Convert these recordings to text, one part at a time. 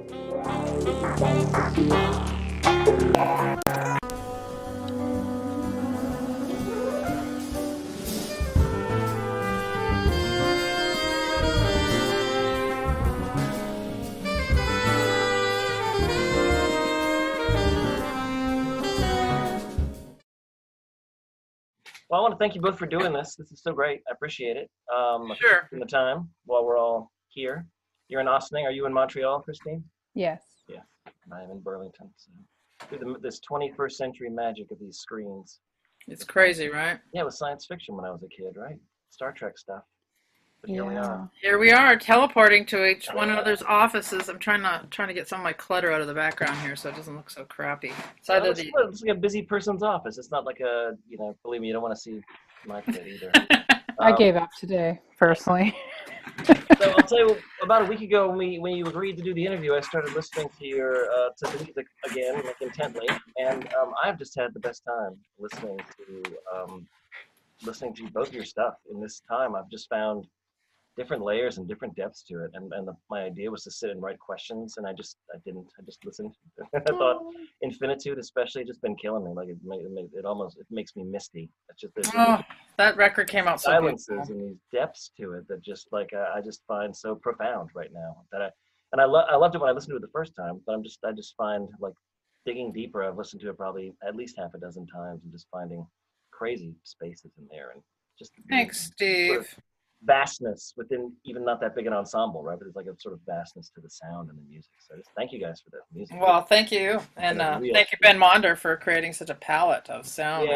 Well, I want to thank you both for doing this. This is so great. I appreciate it. Sure. Taking the time while we're all here. You're in Austin. Are you in Montreal, Christine? Yes. Yeah. I'm in Burlington. So. Through this 21st century magic of these screens. It's crazy, right? Yeah, it was science fiction when I was a kid, right? Star Trek stuff. But here we are. Here we are, teleporting to each one another's offices. I'm trying to get some of my clutter out of the background here so it doesn't look so crappy. Well, it's like a busy person's office. It's not like a, believe me, you don't want to see my kid either. I gave up today, personally. So I'll tell you, about a week ago when you agreed to do the interview, I started listening to your to the music again, like intently, and I've just had the best time listening to both your stuff. In this time, I've just found different layers and different depths to it, and my idea was to sit and write questions, and I just listened. I thought Infinitude especially just been killing me. Like it makes me misty. It's just that record came out so silences beautiful. and these depths to it that just like I just find so profound right now. I loved it when I listened to it the first time, but I just find like digging deeper. I've listened to it probably at least half a dozen times and just finding crazy spaces in there and just Thanks, Steve. Sort of vastness within even not that big an ensemble, right? But there's like a sort of vastness to the sound and the music. So just thank you guys for that music. Well, thank you, and thank you, Ben Monder, for creating such a palette of sound.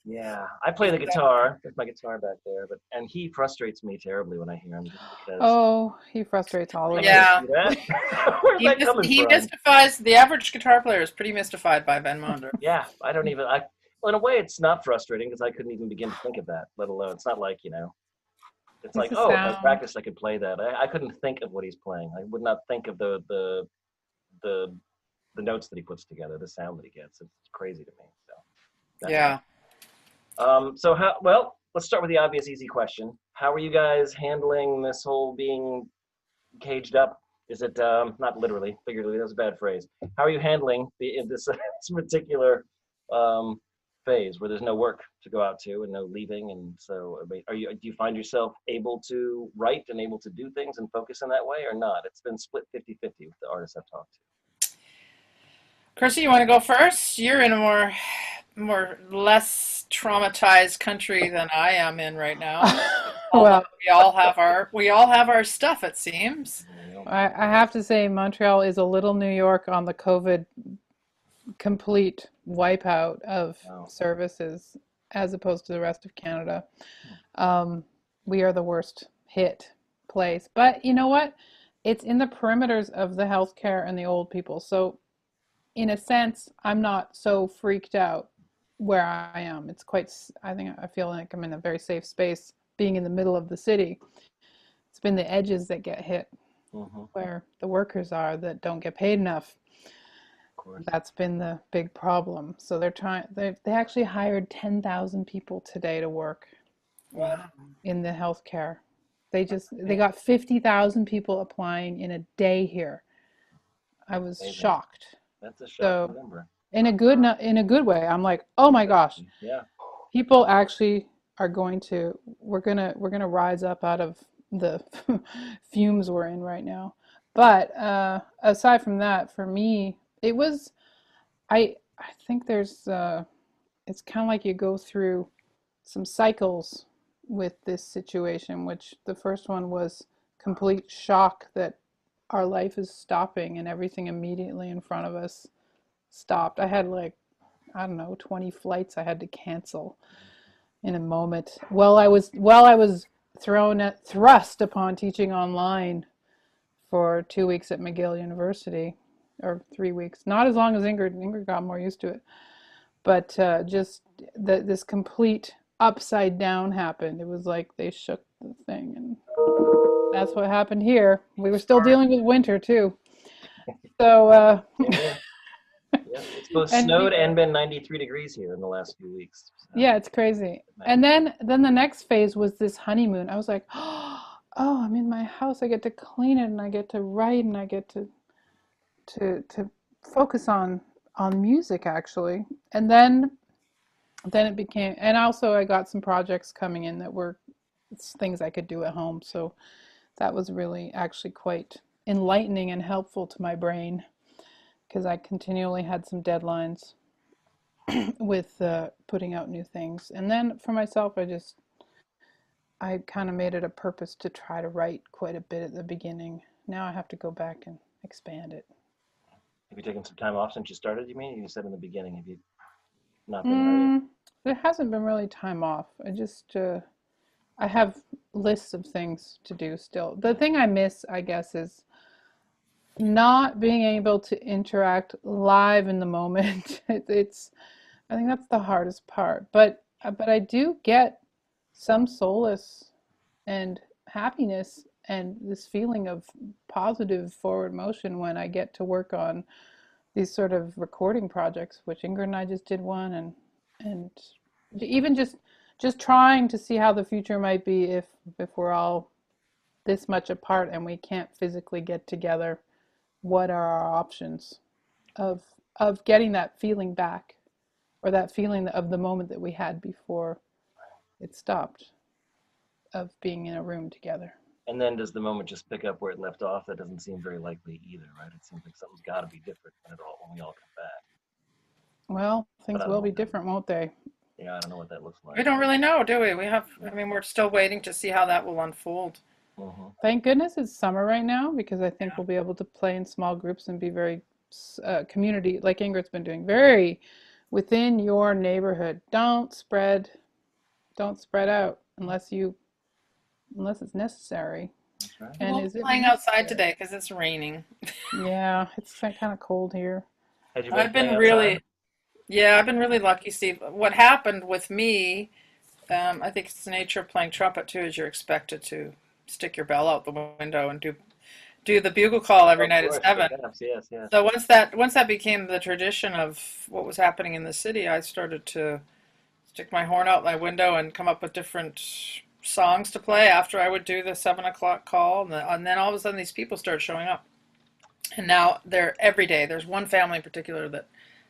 Yeah. I play the guitar. There's my guitar back there, and he frustrates me terribly when I hear him. Oh, he frustrates all of us. Yeah. Where's that coming he from? mystifies the average guitar player. Is pretty mystified by Ben Monder. Yeah, well, in a way, it's not frustrating because I couldn't even begin to think of that. Let alone, it's not like it's like, oh, if I practiced, I could play that. I couldn't think of what he's playing. I would not think of the notes that he puts together, the sound that he gets. It's crazy to me. So yeah. So let's start with the obvious, easy question. How are you guys handling this whole being caged up? Is it not literally, figuratively? That was a bad phrase. How are you handling this particular phase where there's no work to go out to and no leaving? And so, do you find yourself able to write and able to do things and focus in that way, or not? It's been split 50-50 with the artists I've talked to. Chrissy, you want to go first? You're in a less traumatized country than I am in right now. Well, we all have our stuff, it seems. I have to say Montreal is a little New York on the COVID complete wipeout of services as opposed to the rest of Canada. We are the worst hit place, but you know what? It's in the perimeters of the healthcare and the old people. So in a sense, I'm not so freaked out where I am. It's I feel like I'm in a very safe space being in the middle of the city. It's been the edges that get hit, where the workers are that don't get paid enough. That's been the big problem. So they actually hired 10,000 people today to work in the healthcare. They got 50,000 people applying in a day here. I was shocked. That's a shocking number. In a good way. I'm like, oh my gosh. Yeah. People actually are we're gonna rise up out of the fumes we're in right now. But aside from that, for me, it was, I think it's kind of like you go through some cycles with this situation, which the first one was complete shock that our life is stopping and everything immediately in front of us stopped. I had 20 flights I had to cancel in a moment while I was thrust upon teaching online for 2 weeks at McGill University, or 3 weeks. Not as long as Ingrid. Ingrid got more used to it. But just this complete upside down happened. It was like they shook the thing, and that's what happened here. We were still dealing with winter too. So it's both snowed and been 93 degrees here in the last few weeks. So. Yeah, it's crazy. And then the next phase was this honeymoon. I was like, oh, I'm in my house. I get to clean it, and I get to write, and I get to to focus on music actually. And then it became, and also I got some projects coming in that were things I could do at home. So that was really actually quite enlightening and helpful to my brain because I continually had some deadlines with putting out new things. And then for myself, I kind of made it a purpose to try to write quite a bit at the beginning. Now I have to go back and expand it. Have you taken some time off since you started, you mean? You said in the beginning, have you not been writing? Mm, there hasn't been really time off. I have lists of things to do still. The thing I miss, I guess, is not being able to interact live in the moment. I think that's the hardest part. But I do get some solace and happiness and this feeling of positive forward motion when I get to work on these sort of recording projects, which Ingrid and I just did one, and even just trying to see how the future might be if we're all this much apart and we can't physically get together. What are our options of getting that feeling back, or that feeling of the moment that we had before it stopped, of being in a room together? And then does the moment just pick up where it left off? That doesn't seem very likely either, right? It seems like something's got to be different when we all come back. Well, But things I don't will know be what that, different, won't they? yeah, I don't know what that looks We like. don't really know, do we? Yeah. I mean, we're still waiting to see how that will unfold. Thank goodness it's summer right now because I think Yeah. we'll be able to play in small groups and be very community, like Ingrid's been doing, very within your neighborhood. Don't spread out unless it's necessary. That's right. We And won't is be it playing outside necessary? today because it's raining. Yeah, it's kind of cold here. Had you been I've playing been outside? really, yeah, I've been really lucky, Steve. What happened with me, I think it's the nature of playing trumpet too, is you're expected to stick your bell out the window and do the bugle call every Of night at course, 7. perhaps, yes, yes. So once that became the tradition of what was happening in the city, I started to stick my horn out my window and come up with different songs to play after I would do the 7 o'clock call, and then all of a sudden these people started showing up, and now they're every day. There's one family in particular that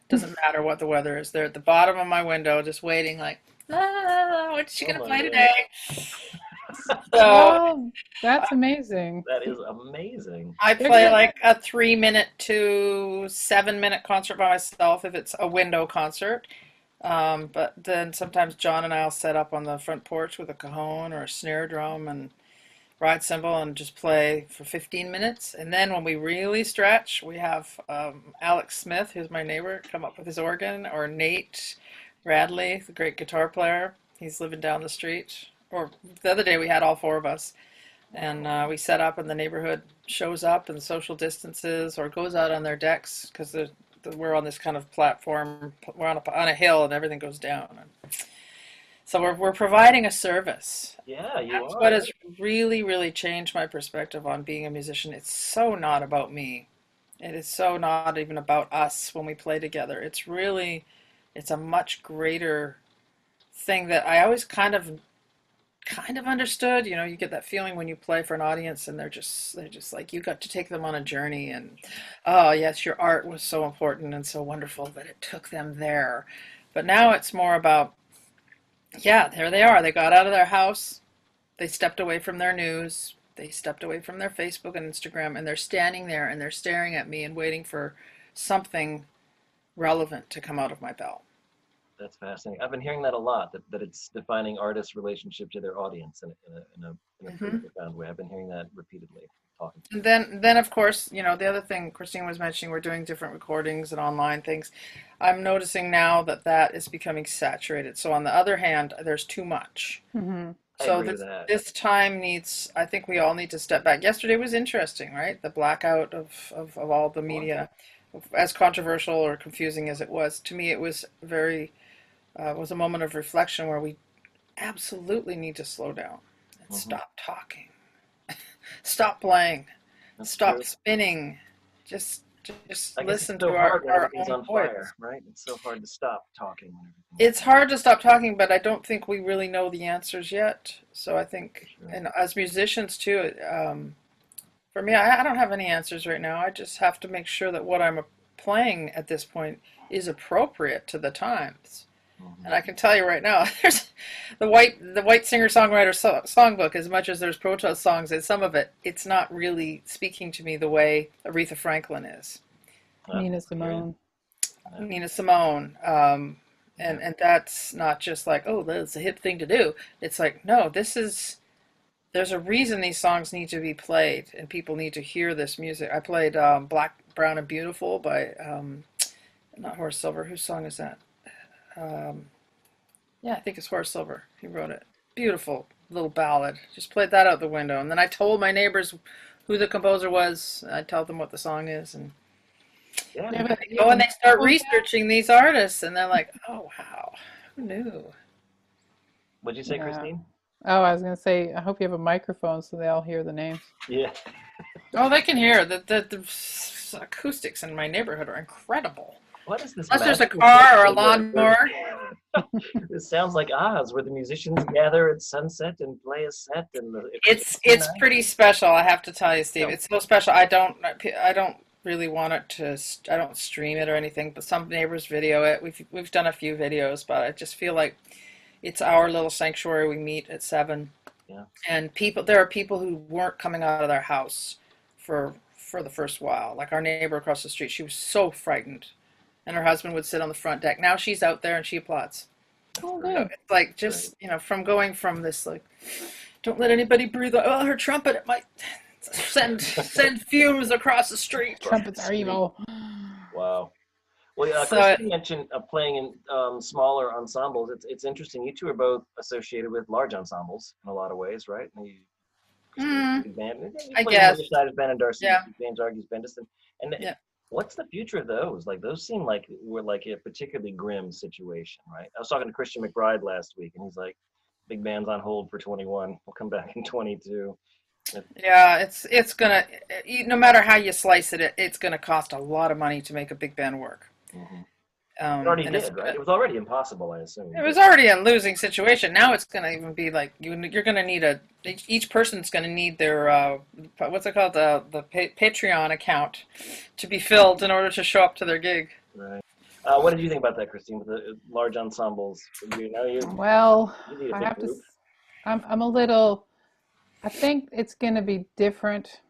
doesn't matter what the weather is. They're at the bottom of my window, just waiting, like, ah, what's she Oh gonna my play goodness. today? So Oh, that's amazing. That is amazing. I They're play gonna, like a 3 minute to 7 minute concert by myself if it's a window concert. But then sometimes John and I'll set up on the front porch with a cajon or a snare drum and ride cymbal and just play for 15 minutes. And then when we really stretch, we have Alex Smith, who's my neighbor, come up with his organ, or Nate Radley, the great guitar player. He's living down the street. Or the other day we had all four of us, and we set up, and the neighborhood shows up and social distances or goes out on their decks because we're on this kind of platform. We're on a hill, and everything goes down. So we're providing a service. Yeah, you That's what are. has really, really changed my perspective on being a musician. It's so not about me. It is so not even about us when we play together. It's a much greater thing that I always kind of understood. You get that feeling when you play for an audience and they're just like, you got to take them on a journey, and oh yes, your art was so important and so wonderful that it took them there. But now it's more about, yeah, there they are. They got out of their house. They stepped away from their news. They stepped away from their Facebook and Instagram, and they're standing there and they're staring at me and waiting for something relevant to come out of my bell. That's fascinating. I've been hearing that a lot, that it's defining artists' relationship to their audience in a pretty Hmm. profound way. I've been hearing that repeatedly, talking to And people. then of course, the other thing Christine was mentioning, we're doing different recordings and online things. I'm noticing now that is becoming saturated. So on the other hand, there's too much. hmm I So agree with this that. this time needs, I think we all need to step back. Yesterday was interesting, right? The blackout of all the Sure. media, as controversial or confusing as it was, to me it was was a moment of reflection where we absolutely need to slow down and Hmm. stop talking, stop playing, That's stop true. spinning, just I guess it's listen so to hard when our everything's own on fire, voice. right? It's so hard to stop talking when everything's It's hard to stop talking, but I don't think we really know the answers yet. So I for think, sure. and as musicians too, For me, I don't have any answers right now. I just have to make sure that what I'm playing at this point is appropriate to the times. And I can tell you right now, there's the white singer-songwriter songbook. As much as there's protest songs in some of it, it's not really speaking to me the way Aretha Franklin is. Nina Simone. Nina Simone, and that's not just like, oh, that's a hip thing to do. It's like, no, there's a reason these songs need to be played, and people need to hear this music. I played Black, Brown, and Beautiful by not Horace Silver. Whose song is that? Yeah, I think it's Horace Silver. He wrote it. Beautiful little ballad. Just played that out the window, and then I told my neighbors who the composer was. I tell them what the song is, and Yeah. they go and they start researching these artists, and they're like, "Oh wow, who knew?" What'd you say, Yeah. Christine? Oh, I was going to say, I hope you have a microphone so they all hear the names. Yeah. Oh, they can hear the acoustics in my neighborhood are incredible. What is this? Unless there's a magical car or a place where- lawnmower. This sounds like Oz, where the musicians gather at sunset and play a set, and It's pretty special, I have to tell you, Steve. Yeah. It's so special. I don't really want it to. I don't stream it or anything, but some neighbors video it. We've done a few videos, but I just feel like it's our little sanctuary. We meet at 7, Yeah. and there are people who weren't coming out of their house for the first while. Like our neighbor across the street, she was so frightened, and her husband would sit on the front deck. Now she's out there and she applauds. Oh, So good. it's like just from going from this like, don't let anybody breathe. Oh, her trumpet, it might send fumes across the street. Trumpets are evil. Wow. Well, yeah, So Christine mentioned playing in smaller ensembles. It's interesting. You two are both associated with large ensembles in a lot of ways, right? Christine, band. You I play guess. the other side of Ben and Darcy. Yeah. James argues Bendiston. And Yeah. what's the future of those? Like those seem like were like a particularly grim situation, right? I was talking to Christian McBride last week, and he's like, "Big band's on hold for 21. We'll come back in 22." Yeah, it's gonna, no matter how you slice it, it's gonna cost a lot of money to make a big band work. Mm-hmm. It already And did, right? It was already impossible, I assume. It was already a losing situation. Now it's gonna even be like you're gonna need each person's gonna need their what's it called, the Patreon account to be filled in order to show up to their gig. Right. What did you think about that, Christine, with the large ensembles? Well, you need a I big have to. group. I'm a little. I think it's going to be different,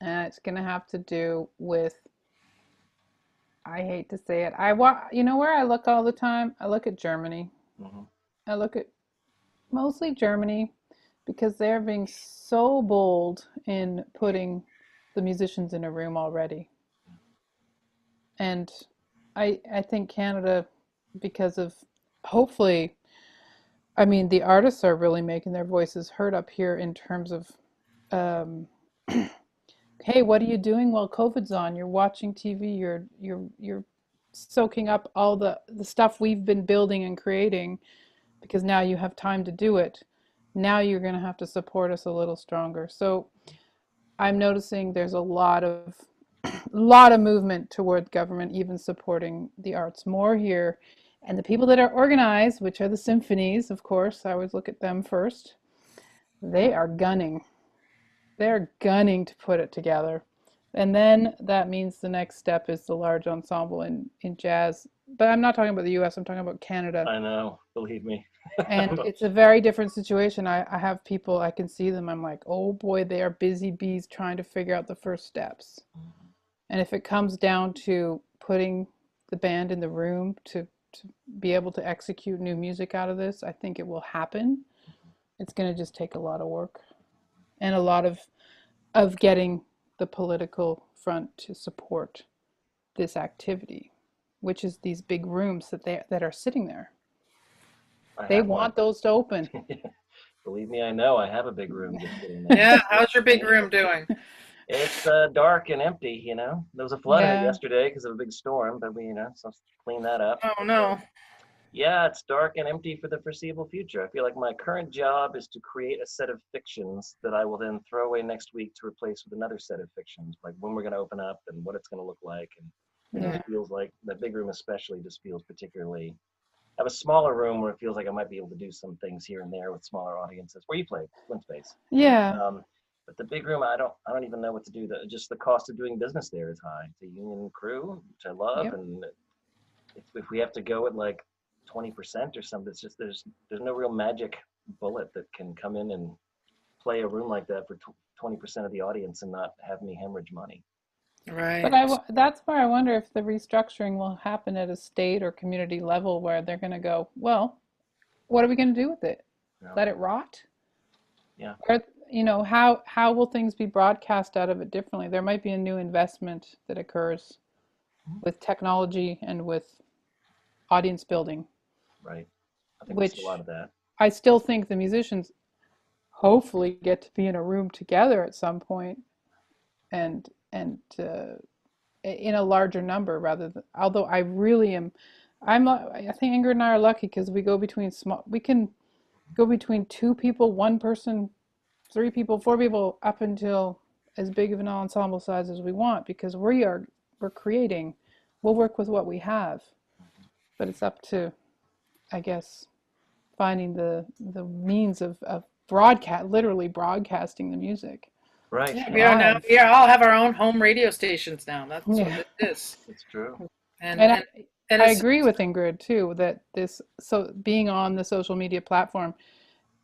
and it's going to have to do with. I hate to say it. You know where I look all the time? I look at Germany. Mm-hmm. I look at mostly Germany because they're being so bold in putting the musicians in a room already. And I think Canada, because of hopefully, I mean, the artists are really making their voices heard up here in terms of, um, hey, what are you doing while COVID's on? You're watching TV. You're soaking up all the stuff we've been building and creating, because now you have time to do it. Now you're going to have to support us a little stronger. So I'm noticing there's a lot of movement toward government even supporting the arts more here. And the people that are organized, which are the symphonies, of course, I always look at them first, they are gunning. They're gunning to put it together. And then that means the next step is the large ensemble in jazz. But I'm not talking about the US, I'm talking about Canada. I know, believe me. And it's a very different situation. I have people, I can see them, I'm like, oh boy, they are busy bees trying to figure out the first steps. And if it comes down to putting the band in the room to be able to execute new music out of this, I think it will happen. It's going to just take a lot of work and a lot of getting the political front to support this activity, which is these big rooms that are sitting there. They want those to open. Believe me, I know. I have a big room just sitting there. Yeah, how's your big room doing? It's dark and empty, There was a flood yesterday because of a big storm, but we, so clean that up. Oh no. Yeah, it's dark and empty for the foreseeable future. I feel like my current job is to create a set of fictions that I will then throw away next week to replace with another set of fictions, like when we're going to open up and what it's going to look like. And it feels like the big room especially just feels particularly. I have a smaller room where it feels like I might be able to do some things here and there with smaller audiences. Where you play, Flynn Space. Yeah. But the big room, I don't even know what to do. Just the cost of doing business there is high. It's a union crew, which I love, Yep. and if we have to go at like 20% or something, it's just there's no real magic bullet that can come in and play a room like that for 20% of the audience and not have me hemorrhage money. Right. But that's where I wonder if the restructuring will happen at a state or community level where they're going to go, well, what are we going to do with it? Yeah. Let it rot? Yeah. Or, how will things be broadcast out of it differently? There might be a new investment that occurs with technology and with audience building, Right. I think we'll see which a lot of that. I still think the musicians hopefully get to be in a room together at some point and in a larger number rather than, although I really am, I think Ingrid and I are lucky because we can go between 2 people, 1 person, 3 people, 4 people, up until as big of an ensemble size as we want, because we're creating, we'll work with what we have, but it's up to, I guess, finding the means of literally broadcasting the music. Right. Yeah, Live. we all have our own home radio stations now. That's what Yeah. it is. It's true. And And and, and I it's agree with Ingrid too that being on the social media platform,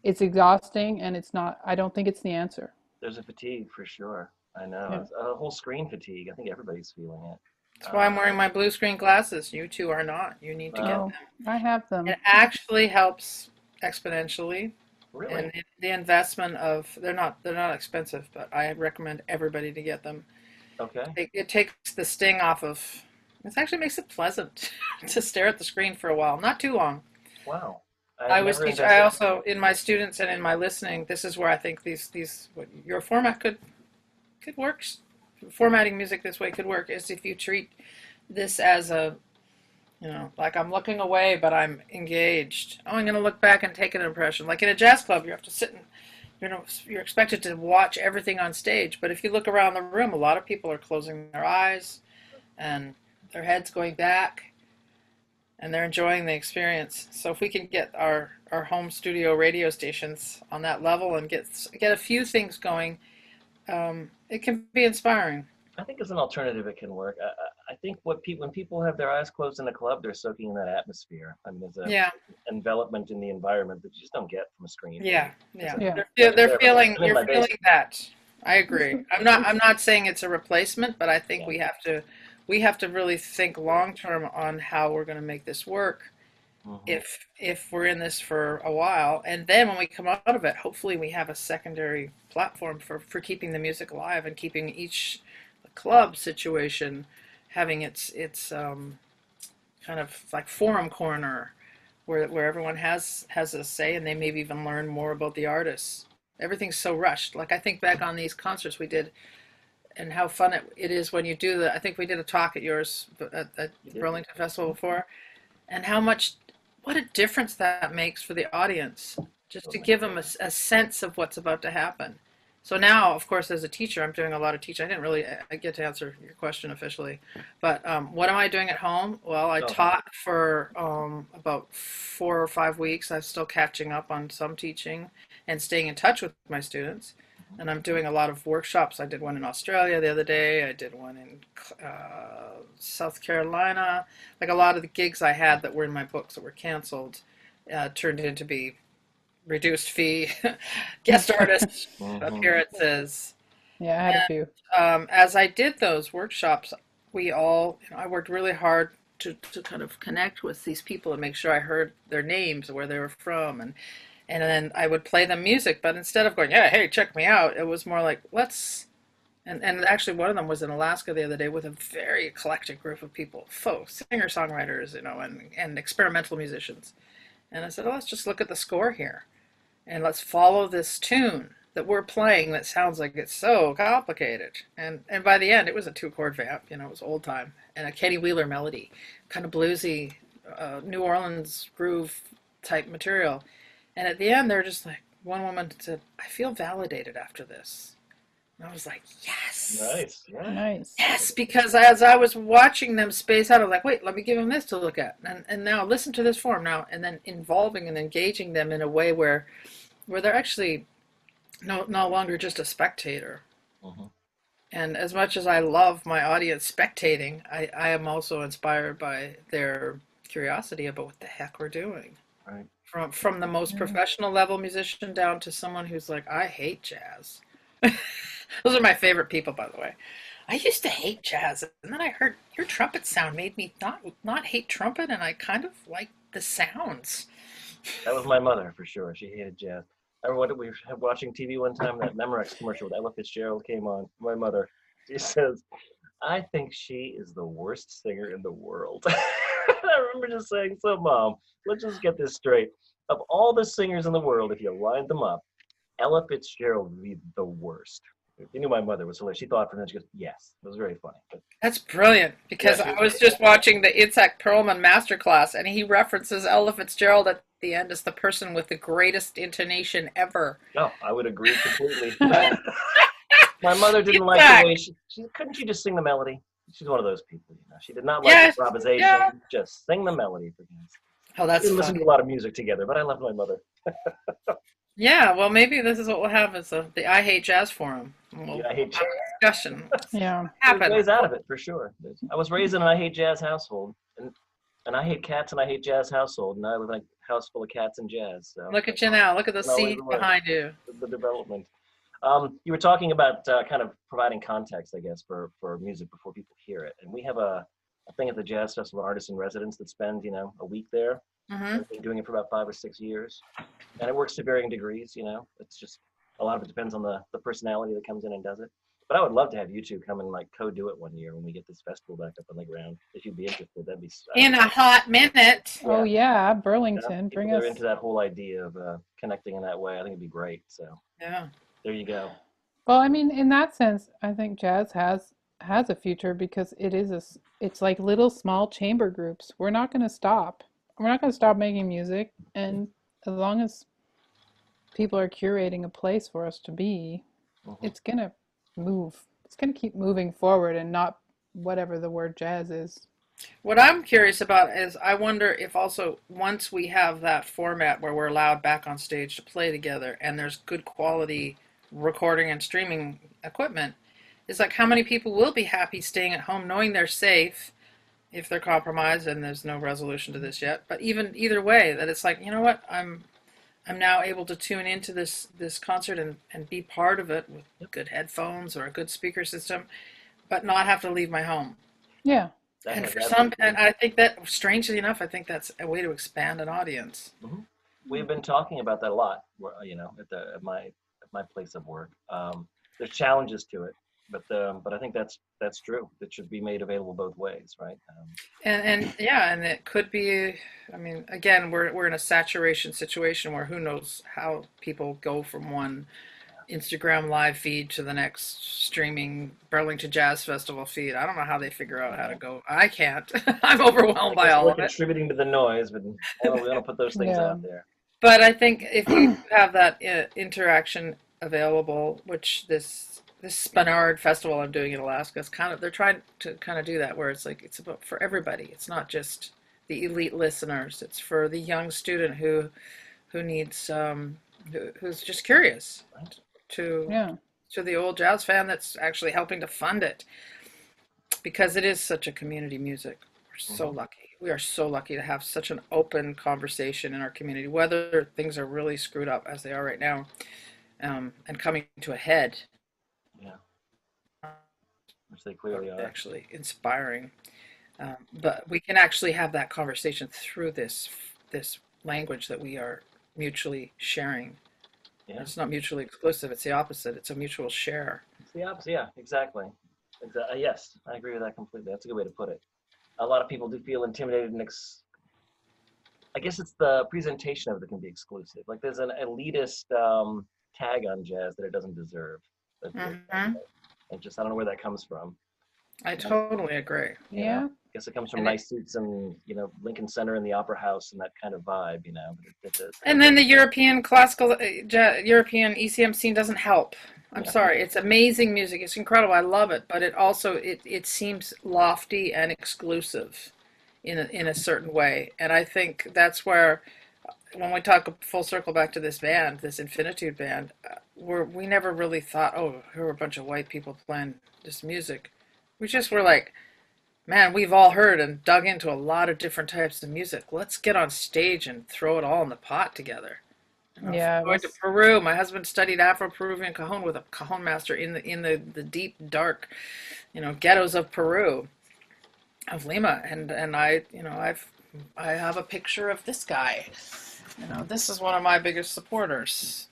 it's exhausting and I don't think it's the answer. There's a fatigue for sure. I know. Yeah. It's a whole screen fatigue. I think everybody's feeling it. that's why I'm wearing my blue screen glasses. You two are not. You need to get Oh, them. I have them. It actually helps exponentially. Really? And the investment they're not expensive, but I recommend everybody to get them. Okay. It takes the sting off of. It actually makes it pleasant to stare at the screen for a while, not too long. Wow. I always teach. I also, in my students and in my listening, this is where I think your format could work. Formatting music this way could work. Is if you treat this as like I'm looking away, but I'm engaged. Oh, I'm going to look back and take an impression. Like in a jazz club, you have to sit and you're expected to watch everything on stage. But if you look around the room, a lot of people are closing their eyes and their heads going back, and they're enjoying the experience. So if we can get our home studio radio stations on that level and get a few things going, it can be inspiring. I think as an alternative, it can work. I think when people have their eyes closed in a club, they're soaking in that atmosphere. I mean, there's a envelopment in the environment that you just don't get from a screen. Yeah. Yeah. They're feeling. I'm in my You're feeling basement. that. I agree. I'm not saying it's a replacement, but I think we have to really think long term on how we're going to make this work. Mhm. If we're in this for a while, and then when we come out of it, hopefully we have a secondary platform for keeping the music alive and keeping each club situation having its kind of like forum corner where everyone has a say and they maybe even learn more about the artists. Everything's so rushed. Like I think back on these concerts we did and how fun it is when you do I think we did a talk at yours at the Burlington Festival before, and what a difference that makes for the audience, just to give them a sense of what's about to happen. So now, of course, as a teacher, I'm doing a lot of teaching. I didn't really get to answer your question officially, but what am I doing at home? Well, I taught for about 4 or 5 weeks. I'm still catching up on some teaching and staying in touch with my students. And I'm doing a lot of workshops. I did one in Australia the other day. I did one in South Carolina. Like a lot of the gigs I had that were in my books that were canceled turned into be reduced fee guest artist appearances. Yeah, I had a few. As I did those workshops, I worked really hard to kind of connect with these people and make sure I heard their names, where they were from, and then I would play them music. But instead of going, yeah, hey, check me out, it was more like, and actually one of them was in Alaska the other day with a very eclectic group of people, folk singer-songwriters, and experimental musicians. And I said, let's just look at the score here. And let's follow this tune that we're playing that sounds like it's so complicated. And by the end, it was a 2-chord vamp, it was old time, and a Kenny Wheeler melody, kind of bluesy, New Orleans groove type material. And at the end, they're just like, one woman said, I feel validated after this. And I was like, yes. Nice. Yeah. Nice. Yes, because as I was watching them space out, I was like, wait, let me give them this to look at. And now listen to this form now. And then involving and engaging them in a way where they're actually no longer just a spectator. Hmm. And as much as I love my audience spectating, I am also inspired by their curiosity about what the heck we're doing. Right. From the most Yeah. professional level musician down to someone who's like, I hate jazz. Those are my favorite people, by the way. I used to hate jazz, and then I heard your trumpet sound made me not hate trumpet, and I kind of like the sounds. That was my mother for sure. She hated jazz. I remember we were watching TV one time. That Memorex commercial with Ella Fitzgerald came on. My mother, she says, "I think she is the worst singer in the world." I remember just saying, "So, Mom, let's just get this straight. Of all the singers in the world, if you lined them up, Ella Fitzgerald would be the worst." You knew my mother was hilarious. She thought for a minute, she goes, "Yes." It was very funny. But That's brilliant yeah, because I was just watching the Itzhak Perlman masterclass, and he references Ella Fitzgerald at the end as the person with the greatest intonation ever. no, I would agree completely. My mother didn't like the Itzhak, way she couldn't she just sing the melody? She's one of those people, you know. She did not like yes, improvisation. yeah. Just sing the melody for goodness. Oh, We that's didn't listen to funny. a lot of music together, but I loved my mother. Yeah, well, maybe this is what we'll have is the I Hate Jazz Forum. And we'll Yeah, I hate have jazz. a discussion. Yeah. There's Happen. ways out of it for sure. I was raised in an I hate jazz household, and I hate cats and I hate jazz household, and I live in a house full of cats and jazz. So Look at you now. Look at the it's always seeds the way, behind you. the development. You were talking about kind of providing context, I guess, for music before people hear it. And we have a thing at the Jazz Festival, artists in residence that spend, a week there. Hmm. I've been doing it for about 5 or 6 years. And it works to varying degrees, It's just a lot of it depends on the personality that comes in and does it. But I would love to have you two come and like co-do it one year when we get this festival back up on the ground. If you'd be interested, that'd be, In a hot minute. Oh, yeah. yeah, Burlington. people Bring that are us. into that whole idea of connecting in that way. I think it'd be great. So Yeah. there you go. Well, I mean, in that sense, I think jazz has a future because it's like little small chamber groups. We're not going to stop. We're not going to stop making music, and as long as people are curating a place for us to be, Hmm. it's going to move. It's going to keep moving forward and not whatever the word jazz is. What I'm curious about is I wonder if also once we have that format where we're allowed back on stage to play together and there's good quality recording and streaming equipment, is like how many people will be happy staying at home knowing they're safe if they're compromised and there's no resolution to this yet. But even either way, that it's like, you know what, I'm now able to tune into this concert and be part of it with good headphones or a good speaker system, but not have to leave my home. Yeah. That And has for some, absolutely. and I think that, strangely enough, I think that's a way to expand an audience. Mhm. We've been talking about that a lot, at my place of work. There's challenges to it, but I think that's true. It should be made available both ways, right? And yeah, and it could be, I mean, again, we're in a saturation situation where who knows how people go from one Instagram live feed to the next streaming Burlington Jazz Festival feed. I don't know how they figure out how to go. I can't. I'm I overwhelmed by guess all we're of it. contributing to the noise, but we don't put those things Yeah. out there. But I think if we have that interaction available, which this Spanard festival I'm doing in Alaska is kind of, they're trying to kind of do that where it's like it's about for everybody. It's not just the elite listeners. It's for the young student who needs who's just curious to Yeah. to the old jazz fan that's actually helping to fund it because it is such a community music. We're so Hmm. lucky. We are so lucky to have such an open conversation in our community, whether things are really screwed up as they are right now, and coming to a head. Yeah, which they clearly are. Actually inspiring, but we can actually have that conversation through this language that we are mutually sharing. Yeah, It's not mutually exclusive. It's the opposite. It's a mutual share. it's the opposite. Yeah, exactly. Yes, I agree with that completely. That's a good way to put it. A lot of people do feel intimidated and I guess it's the presentation of it that can be exclusive. Like there's an elitist tag on jazz that it doesn't deserve. Hmm. And just I don't know where that comes from. I You know, totally agree. Yeah. I guess it comes from And it, nice suits and Lincoln Center and the Opera House and that kind of vibe. But it's and then the European classical, European ECM scene doesn't help. I'm yeah, sorry. It's amazing music. It's incredible. I love it, but it also it seems lofty and exclusive in a certain way. And I think that's where when we talk full circle back to this band, this Infinitude band, we never really thought, oh, here are a bunch of white people playing this music. We just were like, man, we've all heard and dug into a lot of different types of music. Let's get on stage and throw it all in the pot together. Yeah, it Going to was. Peru, my husband studied Afro-Peruvian cajon with a cajon master in the deep, dark, ghettos of Peru, of Lima, and I have a picture of this guy. This is one of my biggest supporters.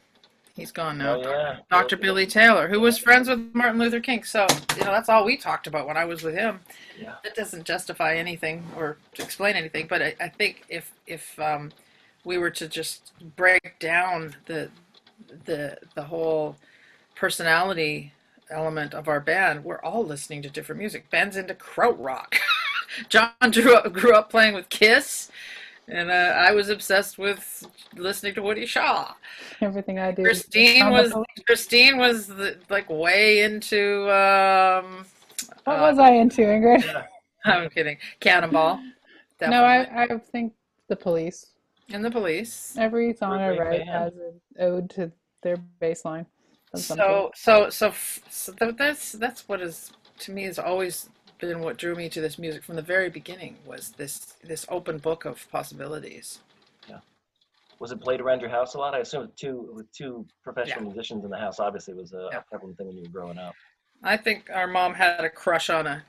He's gone now. Oh yeah. Dr. Billy Taylor, who was friends with Martin Luther King. So, that's all we talked about when I was with him. Yeah. That doesn't justify anything or explain anything, but I think if we were to just break down the whole personality element of our band, we're all listening to different music. Ben's into krautrock. John grew up playing with Kiss, and I was obsessed with listening to Woody Shaw. Everything I did. Christine was like way into. What was I into, Ingrid? I'm kidding. Cannonball. No, Definitely. I think the Police. And the Police. Every song I We're a great write band. has an ode to their bass line of some So sort. that's what is to me has always been what drew me to this music from the very beginning was this open book of possibilities. Yeah. Was it played around your house a lot? I assume with two professional Yeah. musicians in the house, obviously it was Yeah. a prevalent thing when you were growing up. I think our mom had a crush on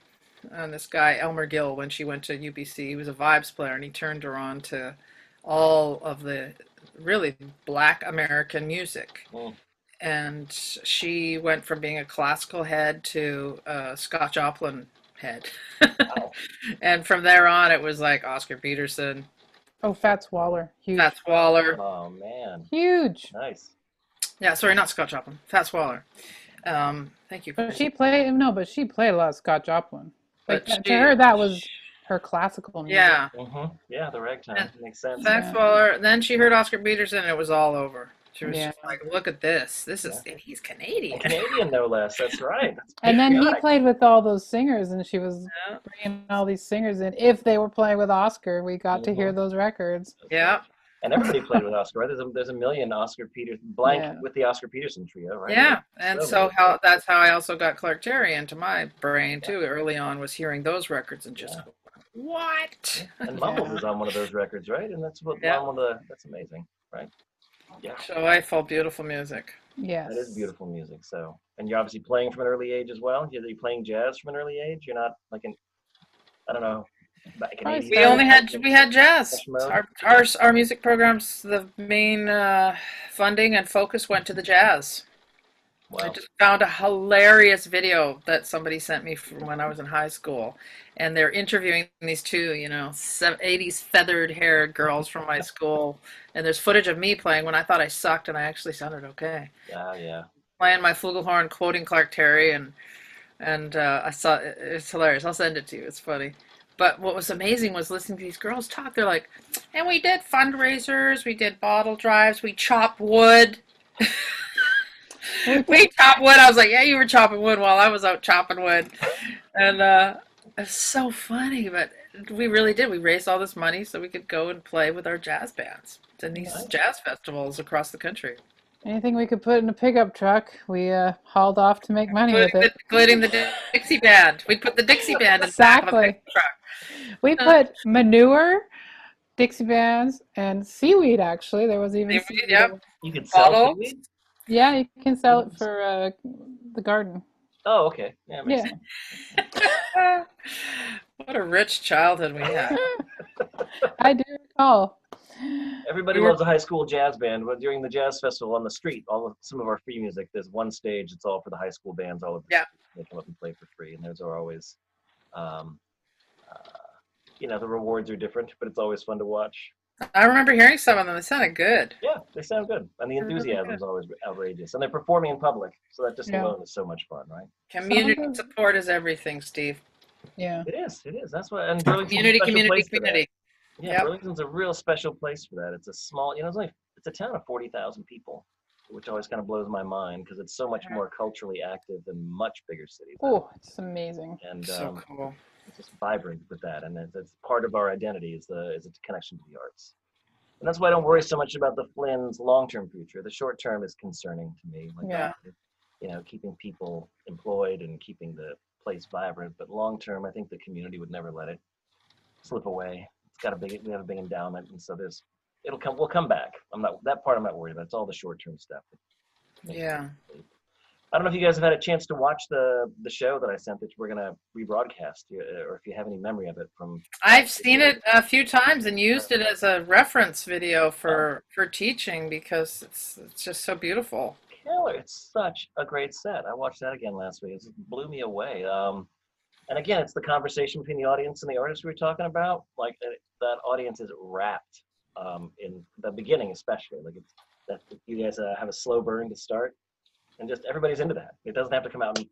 this guy Elmer Gill when she went to UBC. He was a vibes player, and he turned her on to all of the really Black American music. Mm. And she went from being a classical head to a Scott Joplin head. Wow. And from there on, it was like Oscar Peterson, Oh, Fats Waller. Huge. Fats Waller. Oh man. Huge. Nice. Yeah, sorry, not Scott Joplin, Fats Waller. Thank you. But she played a lot of Scott Joplin. Like But to her, that was her classical music. yeah, Mm-hmm. Yeah, the ragtime makes sense. Fats Yeah. Waller. Then she heard Oscar Peterson, and it was all over. She was Yeah. just like, "Look at this! This is Yeah. and he's Canadian." Canadian, no less. That's right. That's And then he patriotic. played with all those singers, and she was Yeah, bringing all these singers in. If they were playing with Oscar, we got to hear Mhm. those records. That's yeah, right. And everybody played with Oscar, right? There's a million Oscar Peterson blank Yeah. with the Oscar Peterson trio, right? yeah. And so many. that's how I also got Clark Terry into my brain too. Early on, was hearing those records and just Yeah. what? And Mumbles Yeah. is on one of those records, right? And that's what Yeah. that's amazing, right? Yeah. Delightful, beautiful music. Yes. That is beautiful music. So, and you're obviously playing from an early age as well. You're playing jazz from an early age. You're not like I don't know, back in Probably 80s. We had jazz. Mode. Our music programs, the main funding and focus went to the jazz. I Wow. just found a hilarious video that somebody sent me from when I was in high school, and they're interviewing these two, 80s feathered haired girls from my school, and there's footage of me playing when I thought I sucked, and I actually sounded okay. Yeah, yeah. Playing my flugelhorn, quoting Clark Terry, and I saw it's hilarious. I'll send it to you. It's funny. But what was amazing was listening to these girls talk. They're like, and we did fundraisers, we did bottle drives, we chopped wood. We chopped wood. I was like, yeah, you were chopping wood while I was out chopping wood. And it's so funny, but we really did. We raised all this money so we could go and play with our jazz bands in these jazz festivals across the country. Anything we could put in a pickup truck, we hauled off to make money with it. Including the Dixie Band. We put the Dixie Band in the back of a Exactly. pickup truck. We put manure, Dixie bands, and seaweed. Actually, there was even Seaweed, seaweed. yep. You can sell Bottles. seaweed? Yeah, you can sell it for the garden. Oh, okay. Yeah, makes Yeah. sense. What a rich childhood we had. I do recall. Everybody loves a high school jazz band, but during the jazz festival on the street, some of our free music, there's one stage, it's all for the high school bands, all of the Yeah. they come up and play for free, and those are always, um, the rewards are different, but it's always fun to watch. I remember hearing some of them. They sounded good. Yeah, they sound good, and the They're really enthusiasm good. is always outrageous, and they're performing in public, so that just Yeah. alone is so much fun, right? Community Sounds- support is everything, Steve. Yeah. It is. That's what, and Burlington's a Community, special community, place for that. community. Yeah, Yep. Burlington's a real special place for that. It's a small, it's a town of 40,000 people, which always kind of blows my mind because it's so much more culturally active than much bigger cities. Oh, it's amazing. And So cool. it's just vibrant with that, and it's part of our identity is the connection to the arts. And that's why I don't worry so much about the Flynn's long-term future. The short-term is concerning to me. Like, Yeah. keeping people employed and keeping the place vibrant. But long-term, I think the community would never let it slip away. We have a big endowment, and so we'll come back. I'm not worried about. It's all the short-term stuff. Yeah. I don't know if you guys have had a chance to watch the show that I sent that we're gonna rebroadcast, or if you have any memory of it from. I've seen it a few times and used it as a reference video for teaching because it's just so beautiful. Killer! It's such a great set. I watched that again last week. It blew me away. And again, it's the conversation between the audience and the artist we were talking about. Like that audience is wrapped in the beginning, especially. Like it's that you guys have a slow burn to start, and just everybody's into that. It doesn't have to come out and.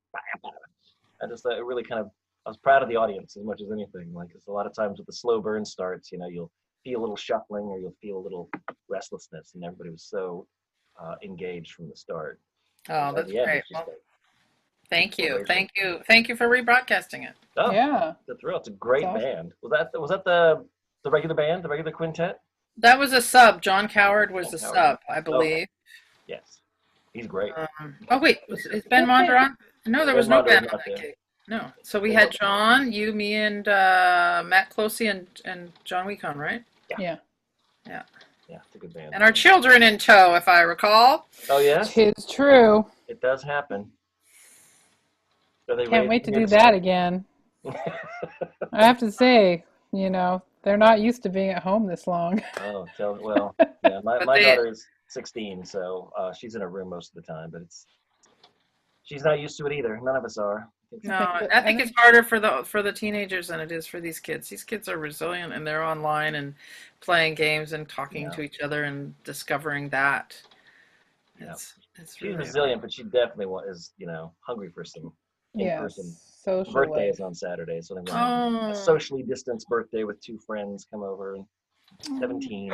It really kind of. I was proud of the audience as much as anything. Like, it's a lot of times with the slow burn starts, you'll feel a little shuffling or you'll feel a little restlessness, and everybody was so engaged from the start. Oh, that's great. Well, thank you for rebroadcasting it. Oh, yeah, it's a thrill. It's a great awesome. band. Was that the regular band, the regular quintet? That was a sub. John Coward was the sub, I believe. Okay. Yes, he's great. Oh wait, is Ben Monder on? No, there was no Ben on that gig. No. So we had John, you, me, and Matt Closey and John Weekon, right? Yeah. Yeah, it's a good band. And our children in tow, if I recall. Oh, yes? It's true. It does happen. Can't wait to do that again. I have to say, they're not used to being at home this long. Oh, well, yeah, my daughter is 16, so she's in her room most of the time, but she's not used to it either. None of us are. No, I think it's harder for the teenagers than it is for these kids. These kids are resilient and they're online and playing games and talking to each other and discovering that. It's she's really resilient, but she definitely is hungry for some in-person. Social birthday life. is on Saturday, so they want a socially distanced birthday with 2 friends come over. And 17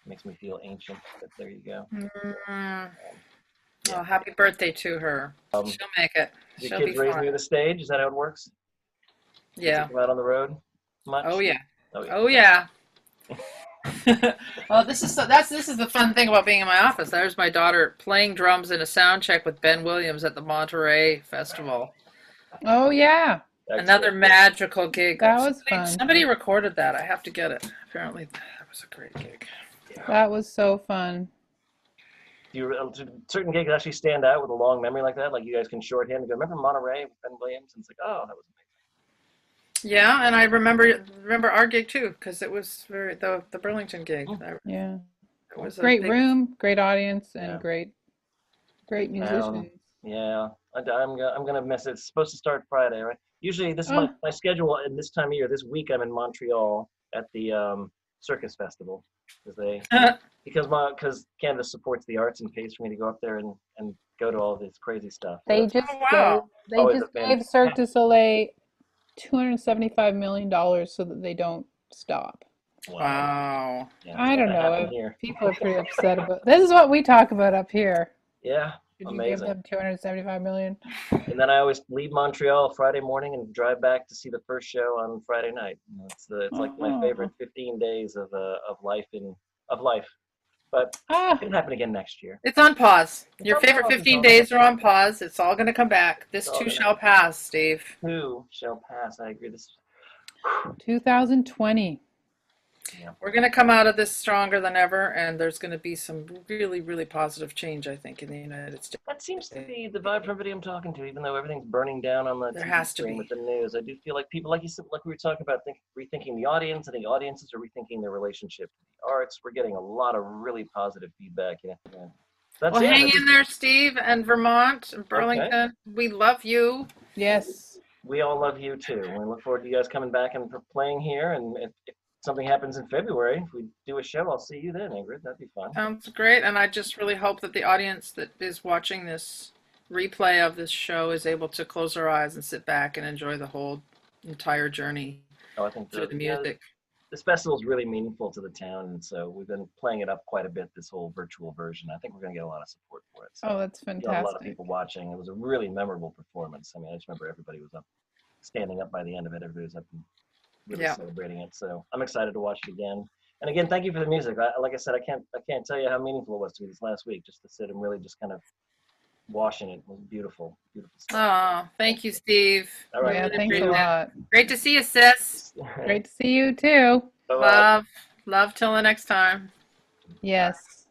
makes me feel ancient, but there you go. Well, happy birthday to her. She'll make it. Your kids raised near the stage? Is that how it works? Yeah. Come out on the road much? Oh yeah. Oh yeah. Well, this is the fun thing about being in my office. There's my daughter playing drums in a sound check with Ben Williams at the Monterey Festival. Oh yeah. Another magical gig. That was fun. Somebody recorded that. I have to get it. Apparently, that was a great gig. That was so fun. Certain gigs actually stand out with a long memory like that. Like you guys can shorthand and go, remember Monterey with Ben Williams? And it's like, oh, that was amazing. Yeah, and I remember our gig too because it was the Burlington gig. Yeah. It was great room, great audience, and great musicians. Yeah, I'm gonna miss it. It's supposed to start Friday, right? Usually this is my schedule, and this time of year, this week I'm in Montreal at the Circus Festival because Canada supports the arts and pays for me to go up there and go to all this crazy stuff. They just gave Cirque du Soleil $275 million so that they don't stop. Wow. Yeah, I don't know. People are pretty upset about this. Is what we talk about up here. Yeah. Did amazing. You give them $275 million? And then I always leave Montreal Friday morning and drive back to see the first show on Friday night. It's like my favorite 15 days of life But it can happen again next year. It's on pause. Your favorite 15 days are on pause. It's all going to come back. This too shall pass, Steve. Too shall pass. I agree. This 2020. Yeah. We're going to come out of this stronger than ever, and there's going to be some really, really positive change, I think, in the United States. That seems to be the vibe from everybody I'm talking to, even though everything's burning down on the TV screen with the news. I do feel like people, like you said, like we were talking about, rethinking the audience. I think audiences are rethinking their relationship to the arts. We're getting a lot of really positive feedback. Yeah. Hang in there, Steve, and Vermont, and Burlington. Okay. We love you. Yes. We all love you, too. We look forward to you guys coming back and playing here, and if something happens in February, if we do a show, I'll see you then, Ingrid. That'd be fun. Sounds great. And I just really hope that the audience that is watching this replay of this show is able to close their eyes and sit back and enjoy the whole entire journey through the music. This festival is really meaningful to the town, and so we've been playing it up quite a bit, this whole virtual version. I think we're going to get a lot of support for it. So that's fantastic. A lot of people watching. It was a really memorable performance. I mean, I just remember everybody was up, standing up by the end of it. Everybody was up and really celebrating it. So I'm excited to watch it again. And again, thank you for the music. Like I said, I can't tell you how meaningful it was to me this last week, just to sit and really just kind of washing it. It was beautiful, beautiful stuff. Oh, thank you, Steve. All right. Yeah, Really thanks a appreciate it. lot. Great to see you, sis. Great to see you too. Bye-bye. Love till the next time. Yes.